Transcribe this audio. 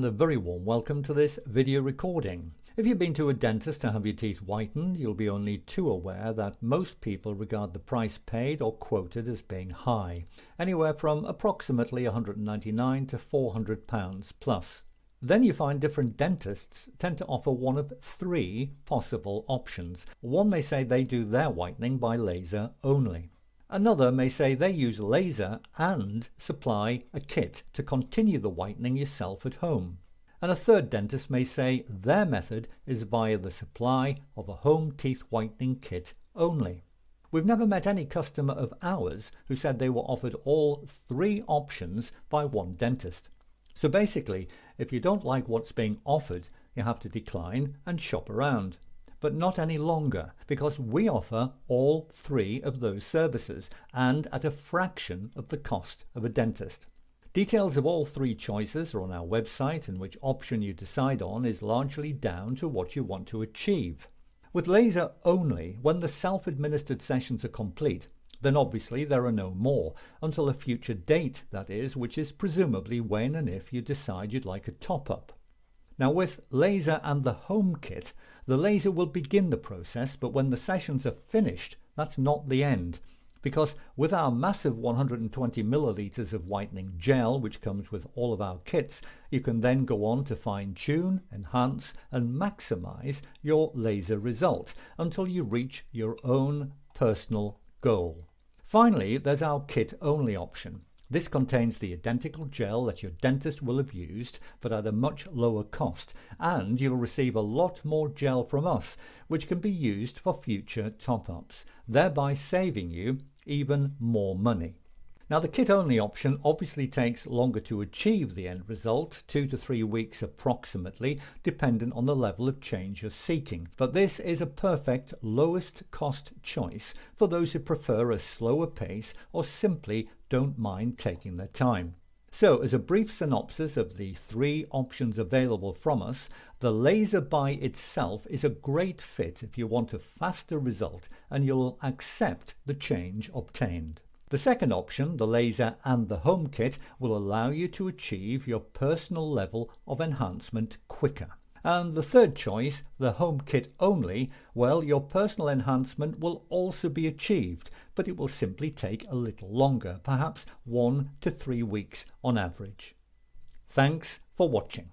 and a very warm welcome to this video recording. If you've been to a dentist to have your teeth whitened, you'll be only too aware that most people regard the price paid or quoted as being high, anywhere from approximately £199 to £400 plus. Then you find different dentists tend to offer one of three possible options. One may say they do their whitening by laser only. Another may say they use laser and supply a kit to continue the whitening yourself at home. And a third dentist may say their method is via the supply of a home teeth whitening kit only. We've never met any customer of ours who said they were offered all three options by one dentist. So basically, if you don't like what's being offered, you have to decline and shop around. But not any longer, because we offer all three of those services and at a fraction of the cost of a dentist. Details of all three choices are on our website, and which option you decide on is largely down to what you want to achieve. With laser only, when the self-administered sessions are complete, then obviously there are no more, until a future date, that is, which is presumably when and if you decide you'd like a top-up. Now with laser and the home kit, the laser will begin the process, but when the sessions are finished, that's not the end. Because with our massive 120 millilitres of whitening gel, which comes with all of our kits, you can then go on to fine-tune, enhance and maximise your laser result until you reach your own personal goal. Finally, there's our kit-only option. This contains the identical gel that your dentist will have used, but at a much lower cost, and you'll receive a lot more gel from us, which can be used for future top-ups, thereby saving you even more money. Now the kit-only option obviously takes longer to achieve the end result, 2 to 3 weeks approximately, dependent on the level of change you're seeking. But this is a perfect lowest cost choice for those who prefer a slower pace or simply don't mind taking their time. So as a brief synopsis of the three options available from us, the laser by itself is a great fit if you want a faster result and you'll accept the change obtained. The second option, the laser and the home kit, will allow you to achieve your personal level of enhancement quicker. And the third choice, the home kit only, well, your personal enhancement will also be achieved, but it will simply take a little longer, perhaps 1 to 3 weeks on average. Thanks for watching.